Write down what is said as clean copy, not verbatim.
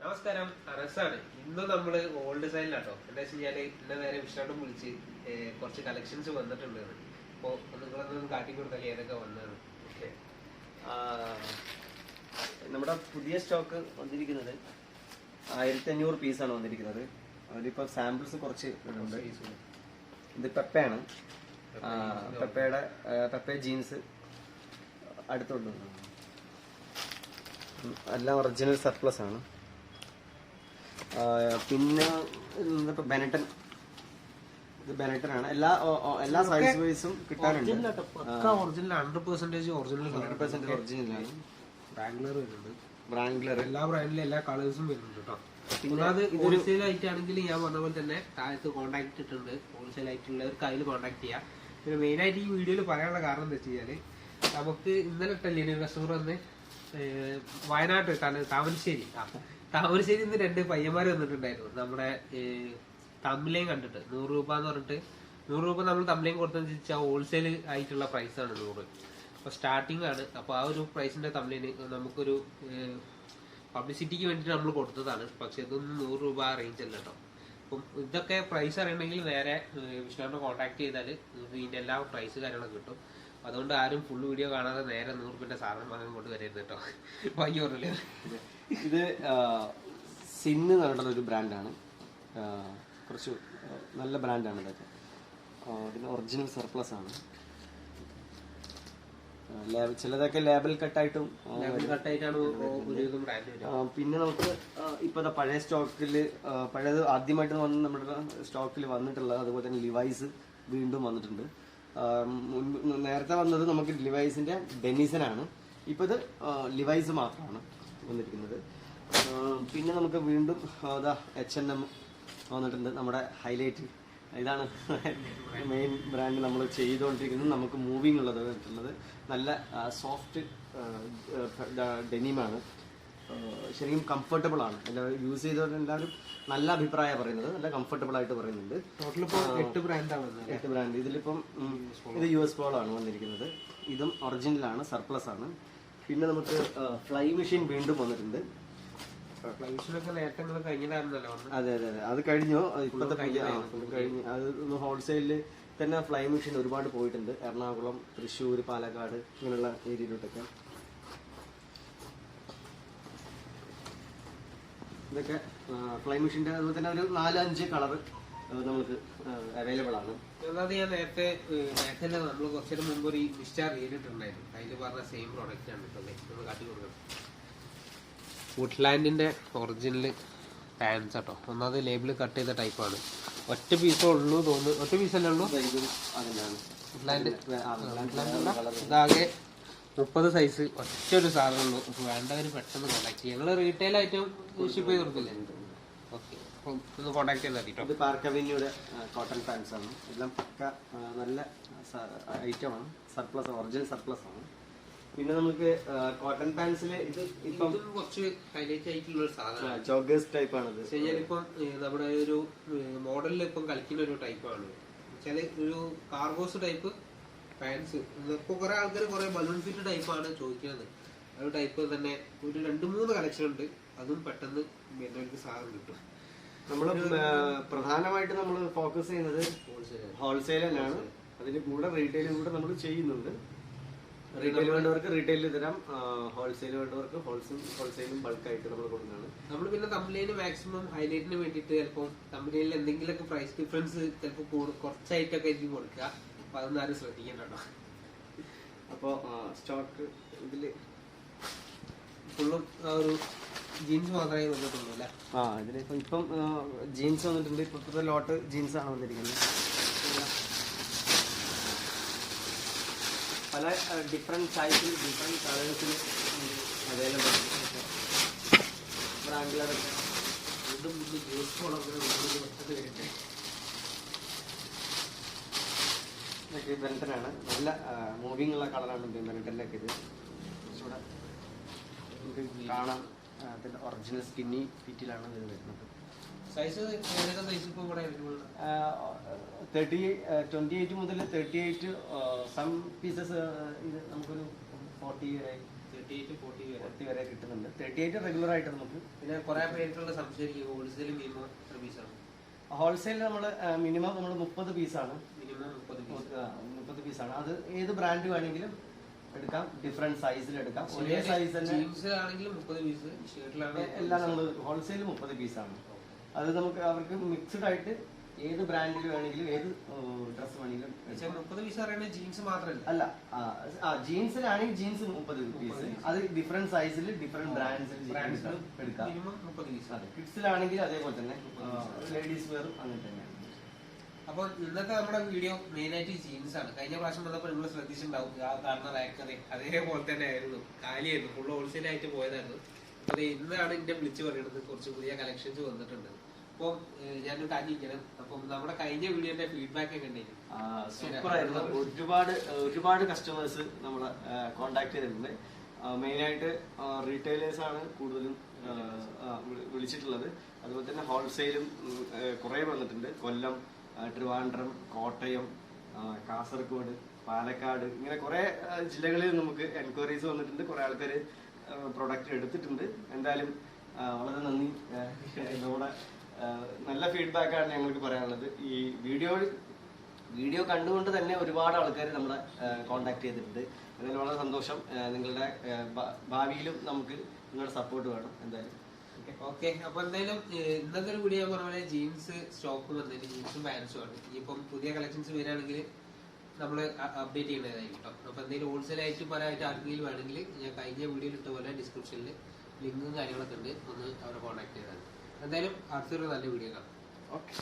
നമസ്കാരം, അനസാണ്. ഇന്ന് നമ്മള് ഓൾഡ് സൈഡിലാട്ടോ. എന്താ വെച്ച് കഴിഞ്ഞാല് ഇന്ന നേരെ വിഷ്ണുട്ടം വിളിച്ച് കുറച്ച് കളക്ഷൻസ് വന്നിട്ടുണ്ട്. അപ്പൊ നിങ്ങളൊന്നും കാട്ടി കൊടുത്താൽ ഏതൊക്കെ വന്നതാണ്. നമ്മുടെ പുതിയ സ്റ്റോക്ക് വന്നിരിക്കുന്നത് 1500 പീസാണ് വന്നിരിക്കുന്നത്. അതിലിപ്പോ സാമ്പിൾസ് കുറച്ച് ഉണ്ട്. ഇത് പെപ്പയാണ്. പെപ്പ ജീൻസ് അടുത്തുണ്ട്. എല്ലാം ഒറിജിനൽ സർപ്ലസ് ആണ്. പിന്നെ ഇപ്പൊ ബെനട്ടൺ, ഇത് ബെനട്ടൺ ആണ്. എല്ലാ സൈസ് വൈസും കിട്ടാറുണ്ട്. ഒറിജിനൽ 100% ഒറിജിനലാണ്. ബ്രാംഗ്ലർ എല്ലാ ബ്രാൻഡിലും എല്ലാ കളേഴ്സും വരുന്നുണ്ട് കേട്ടോ. കൂടാതെ ഹോൾസെയിൽ ആയിട്ടാണെങ്കിൽ ഞാൻ പറഞ്ഞ പോലെ തന്നെ താഴത്ത് കോൺടാക്ട് ഇട്ടിട്ടുണ്ട്. ഹോൾസെയിൽ ആയിട്ടുള്ളവർക്ക് അതിൽ കോൺടാക്ട് ചെയ്യാം. പിന്നെ മെയിൻ ആയിട്ട് ഈ വീഡിയോയിൽ പറയാനുള്ള കാരണം എന്താ വെച്ച് കഴിഞ്ഞാല്, നമുക്ക് ഇന്നലെ ഇട്ടല്ലേ കസ്റ്റമർ വന്ന് വയനാട് താമരശ്ശേരി ഇന്ന് 2 പയ്യന്മാർ വന്നിട്ടുണ്ടായിരുന്നു. നമ്മുടെ തമ്മിലേയും കണ്ടിട്ട് 100 രൂപ എന്ന് പറഞ്ഞിട്ട് 100 രൂപ നമ്മൾ തമ്മിലേയും കൊടുത്തെന്ന് വെച്ചാൽ ഹോൾസെയിൽ ആയിട്ടുള്ള പ്രൈസാണ് 100. അപ്പൊ സ്റ്റാർട്ടിംഗ് ആണ്. അപ്പൊ ആ ഒരു പ്രൈസിന്റെ തമ്മിലിന് നമുക്കൊരു പബ്ലിസിറ്റിക്ക് വേണ്ടിയിട്ട് നമ്മൾ കൊടുത്തതാണ്. പക്ഷെ ഇതൊന്നും 100 രൂപ റേഞ്ച് അല്ല കേട്ടോ. അപ്പം ഇതൊക്കെ പ്രൈസ് അറിയണമെങ്കിൽ നേരെ വിഷ്ണുവിനെ കോൺടാക്ട് ചെയ്താൽ നിങ്ങൾക്ക് ഇതിന്റെ എല്ലാ പ്രൈസ് കാര്യങ്ങളൊക്കെ കിട്ടും. അതുകൊണ്ട് ആരും ഫുൾ വീഡിയോ കാണാതെ നേരെ 100 രൂപന്റെ സാധനം വാങ്ങാൻ കൊണ്ട് വരരുത് കേട്ടോ. വാങ്ങി പറഞ്ഞില്ലേ. ഇത് സിന്ന് എന്ന് പറഞ്ഞിട്ടുള്ള ഒരു ബ്രാൻഡാണ്. കുറച്ച് നല്ല ബ്രാൻഡാണ് ഇതൊക്കെ. പിന്നെ ഒറിജിനൽ സർപ്ലസ് ആണ്. ചിലതൊക്കെ ലേബൽ കട്ടായിട്ടും. പിന്നെ നമുക്ക് ഇപ്പൊ പഴയ സ്റ്റോക്കില് പഴയത് ആദ്യമായിട്ട് വന്ന് നമ്മുടെ സ്റ്റോക്കിൽ വന്നിട്ടുള്ളത്. അതുപോലെ തന്നെ ലിവൈസ് വീണ്ടും വന്നിട്ടുണ്ട്. നേരത്തെ വന്നത് നമുക്ക് ലിവൈസിന്റെ ഡെനിസനാണ്. ഇപ്പൊ ഇത് ലിവൈസ് മാത്രമാണ് വന്നിരിക്കുന്നത്. പിന്നെ നമുക്ക് വീണ്ടും H&M വന്നിട്ടുണ്ട്. നമ്മുടെ ഹൈലൈറ്റ് ഇതാണ് മെയിൻ ബ്രാൻഡ് നമ്മൾ ചെയ്തുകൊണ്ടിരിക്കുന്നത്. നമുക്ക് മൂവിങ് ഉള്ളത് നല്ല സോഫ്റ്റ് ഡെനിമാണ്. ശരിക്കും കംഫർട്ടബിൾ ആണ്. യൂസ് ചെയ്തവർ എല്ലാവരും നല്ല അഭിപ്രായം പറയുന്നത്. നല്ല കംഫർട്ടബിൾ ആയിട്ട് പറയുന്നുണ്ട്. 8 ബ്രാൻഡ്. ഇതിലിപ്പം ഇത് US പോളാണ് വന്നിരിക്കുന്നത്. ഇതും ഒറിജിനലാണ്, സർപ്ലസ് ആണ്. പിന്നെ നമുക്ക് ഫ്ലൈ മെഷീൻ വീണ്ടും വന്നിട്ടുണ്ട്. അതെ, അത് കഴിഞ്ഞു. ഇപ്പോഴത്തെ കഴിഞ്ഞു. അത് ഹോൾസെയിലില് തന്നെ ഫ്ലൈ മെഷീൻ ഒരുപാട് പോയിട്ടുണ്ട്. എറണാകുളം, തൃശ്ശൂർ, പാലക്കാട് ഇങ്ങനെയുള്ള ഏരിയയിലോട്ടൊക്കെ. ഇതൊക്കെ ഫ്ലൈ മെഷീൻ്റെ അതുപോലെ തന്നെ ഒരു 4-5 കളർ നമുക്ക് അവൈലബിൾ ആണ്. അതായത് ഞാൻ നേരത്തെ നമ്മൾ കുറച്ചു മുമ്പ് ഒരു മിസ്റ്റാർ ചെയ്തിട്ടുണ്ടായിരുന്നു. അതിൽ പറഞ്ഞ സെയിം പ്രോഡക്റ്റ് ആണ് ഇപ്പോൾ നമ്മൾ കാട്ടി കൊടുക്കണം. വുഡ്ലാൻഡിന്റെ ഒറിജിനൽ പാൻസ് കേട്ടോ. ഒന്നാമത് ലേബിൾ കട്ട് ചെയ്ത ടൈപ്പാണ്. ഒറ്റ പീസേ ഉള്ളൂ തോന്നുന്നു. ഒറ്റ പീസല്ലേ ഉള്ളൂ. വുഡ്ലാൻഡ് ഇതാകെ 30 സൈസ് ഒറ്റ ഒരു സാധനമുള്ളൂ. വേണ്ടവർ പെട്ടെന്ന് കോൺടാക്ട് ചെയ്യും. ഞങ്ങൾ റീറ്റെയിൽ ആയിട്ടും ഷിപ്പ് ചെയ്ത് കൊടുക്കില്ലേ. ഓക്കെ, അപ്പം ഒന്ന് കോൺടാക്ട് ചെയ്താൽ മതി. ഇത് പാർക്ക് അവന്യൂടെ കോട്ടൺ പാൻസ് ആണ്. എല്ലാം പക്ക നല്ല ഐറ്റമാണ്. സർപ്ലസ്, ഒറിജിനൽ സർപ്ലസ് ആണ്. പിന്നെ നമുക്ക് കോട്ടൺ പാൻസിൽ ഇത് ഇപ്പം കുറച്ച് ഹൈലൈറ്റ് ആയിട്ടുള്ള ഒരു സാധനമാണ്. ജോഗേഴ്സ് ടൈപ്പ് ആണ്. ഇപ്പം നമ്മുടെ ഒരു മോഡലിൽ ഇപ്പം കളിക്കുന്ന ഒരു ടൈപ്പാണ്. വെച്ചാല് ഒരു കാർഗോസ് ടൈപ്പ് പാൻസ്. ഇപ്പൊ കുറെ ആൾക്കാർ കുറെ ബലൂൺ ഫിറ്റ് ടൈപ്പാണ് ചോദിക്കുന്നത്. ആ ഒരു ടൈപ്പ് തന്നെ ഒരു 2-3 കളക്ഷൻ ഉണ്ട്. അതും പെട്ടെന്ന് എല്ലാവർക്കും സാധനം കിട്ടും. നമ്മൾ പ്രധാനമായിട്ട് നമ്മൾ ഫോക്കസ് ചെയ്യുന്നത് ഹോൾസെയിൽ തന്നെയാണ്. അതിന് കൂടെ റീറ്റെയിലും കൂടെ നമ്മൾ ചെയ്യുന്നുണ്ട്. റീറ്റെയിൽ വേണ്ടവർക്ക് റീറ്റെയിൽ തരാം, ഹോൾസെയിൽ വേണ്ടവർക്ക് ഹോൾസെയിലും ബൾക്കായിട്ട് നമ്മൾ കൊടുക്കുന്നതാണ്. നമ്മൾ പിന്നെ തമ്മിലിന് മാക്സിമം ഹൈലൈറ്റിന് വേണ്ടിയിട്ട് ചിലപ്പോൾ തമ്മിലിൽ എന്തെങ്കിലുമൊക്കെ പ്രൈസ് ഡിഫറൻസ് ചിലപ്പോൾ കുറച്ചായിട്ടൊക്കെ ആയിരിക്കും കൊടുക്കുക. അപ്പൊ അതൊന്നും ആരും ശ്രദ്ധിക്കണ്ടോ. അപ്പോൾ സ്റ്റോക്ക് ഇതില് ഫുള്ളും ആ ഒരു ജീൻസ് മാത്രമേ വന്നിട്ടുള്ളൂ അല്ലേ. ഇതിലിപ്പം ജീൻസ് വന്നിട്ടുണ്ട്. ഇപ്പോഴത്തെ ലോട്ട് ജീൻസ് ആണ് വന്നിരിക്കുന്നത്. പല ഡിഫറെൻറ്റ് സൈസിൽ ഡിഫറെൻറ്റ് കളേഴ്സിൽ അവൈലബിൾ ആണ്. ബ്രാൻഡിലൊക്കെ ഇതൊക്കെ ബെൽറ്റനാണ്. നല്ല മൂവിങ് ഉള്ള കളറാണ് ബെൽറ്റനിലൊക്കെ. ഇത് കുറച്ചുകൂടെ നമുക്ക് കാണാം. അതിൻ്റെ ഒറിജിനൽ സ്കിന്നി ഫിറ്റിലാണ് ഇത് വരുന്നത്. സൈസ് 28 മുതൽ 38. സം പീസസ് ഇത് നമുക്കൊരു 40 വരെ 40 വരെ കിട്ടുന്നുണ്ട്. 38 റെഗുലർ ആയിട്ട് നമുക്ക്. പിന്നെ കുറെ പേർക്കുള്ള സംശയം ഹോൾസെയിൽ മിനിമം എത്ര പീസാണ്? ഹോൾസെയിൽ നമ്മൾ മിനിമം നമ്മൾ 30 പീസാണ്. മിനിമം 30 പീസാണ്. അത് ഏത് ബ്രാൻഡ് വേണമെങ്കിലും എടുക്കാം, ഡിഫറെന്റ് സൈസിൽ എടുക്കാം. ഒരേ സൈസ് തന്നെ എല്ലാം നമ്മൾ ഹോൾസെയിൽ 30 പീസാണ്. അത് നമുക്ക് അവർക്ക് മിക്സ്ഡ് ആയിട്ട് ഏത് ബ്രാൻഡിൽ വേണമെങ്കിലും ഏത് ഡ്രസ് വേണമെങ്കിലും. 30 പീസ് ജീൻസ് മാത്രമല്ല, അല്ല ജീൻസിലാണെങ്കിൽ ജീൻസ് 30 പീസ്. അത് ഡിഫറെന്റ് സൈസിൽ ഡിഫറെന്റ് ബ്രാൻഡ്സിൽ എടുക്കാം. കിഡ്സിലാണെങ്കിൽ അതേപോലെ തന്നെ ലേഡീസ് വെയറും അങ്ങനെ തന്നെയാണ്. അപ്പോൾ ഇന്നത്തെ നമ്മുടെ വീഡിയോ മെയിൻ ആയിട്ട് ജീൻസ് ആണ്. കഴിഞ്ഞ പ്രാവശ്യം വന്നപ്പോൾ നിങ്ങൾ ശ്രദ്ധിച്ചിട്ടുണ്ടാവും, ആ കാണുന്ന റാക്കറി അതേപോലെ തന്നെ ആയിരുന്നു, കാലിയായിരുന്നു, ഫുൾ ഹോൾസെയിൽ ആയിട്ട് പോയതായിരുന്നു. അപ്പോൾ ഇന്നാണ് എന്നെ വിളിച്ചു പറയുന്നത് കുറച്ച് പുതിയ കളക്ഷൻസ് വന്നിട്ടുണ്ട്. അപ്പോൾ ഞാനൊരു കാര്യം ഇരിക്കണം. അപ്പം നമ്മുടെ കഴിഞ്ഞ വീഡിയോന്റെ ഫീഡ്ബാക്ക് ഒക്കെ ഉണ്ടായിരുന്നു, സൂപ്പർ ആയിരുന്നു. ഒരുപാട് കസ്റ്റമേഴ്സ് നമ്മളെ കോണ്ടാക്ട് ചെയ്തിട്ടുണ്ട്. മെയിനായിട്ട് റീറ്റെയിലേഴ്സ് ആണ് കൂടുതലും വിളിച്ചിട്ടുള്ളത്. അതുപോലെ തന്നെ ഹോൾസെയിലും കുറേ വന്നിട്ടുണ്ട്. കൊല്ലം, ട്രിവാൻഡ്രം, കോട്ടയം, കാസർഗോഡ്, പാലക്കാട്, ഇങ്ങനെ കുറെ ജില്ലകളിൽ നമുക്ക് എൻക്വയറീസ് വന്നിട്ടുണ്ട്. കുറെ ആൾക്കാർ പ്രൊഡക്റ്റ് എടുത്തിട്ടുണ്ട്. എന്തായാലും വളരെ നന്ദി. നമ്മുടെ നല്ല ഫീഡ്ബാക്കാണ് ഞങ്ങൾക്ക് പറയാനുള്ളത്. ഈ വീഡിയോ കണ്ടുകൊണ്ട് തന്നെ ഒരുപാട് ആൾക്കാർ നമ്മളെ കോണ്ടാക്ട് ചെയ്തിട്ടുണ്ട്. അതിൽ വളരെ സന്തോഷം. നിങ്ങളുടെ ഭാവിയിലും നമുക്ക് നിങ്ങളുടെ സപ്പോർട്ട് വേണം എന്തായാലും. ഓക്കെ, അപ്പൊ എന്തായാലും ഇന്നത്തെ ഒരു വീഡിയോ ഞാൻ പറഞ്ഞ പോലെ ജീൻസ് സ്റ്റോക്ക് വന്നിട്ട് ജീൻസും പാൻസും ആണ്. ഇനിയിപ്പം പുതിയ കളക്ഷൻസ് വരികയാണെങ്കിൽ നമ്മൾ അപ്ഡേറ്റ് ചെയ്യേണ്ടതായിരിക്കും കേട്ടോ. അപ്പൊ എന്തെങ്കിലും ഹോൾസെയിൽ ആയിട്ട് പറയാനായിട്ട് ആർക്കെങ്കിലും വേണമെങ്കിൽ ഞാൻ കഴിഞ്ഞ വീഡിയോയിൽ ഇട്ട പോലെ ഡിസ്ക്രിപ്ഷനിൽ ലിങ്കും കാര്യങ്ങളൊക്കെ ഉണ്ട്, ഒന്ന് അവരെ കോൺടാക്ട് ചെയ്താൽ. എന്തായാലും അടുത്തൊരു നല്ല വീഡിയോ കാണാം. ഓക്കെ.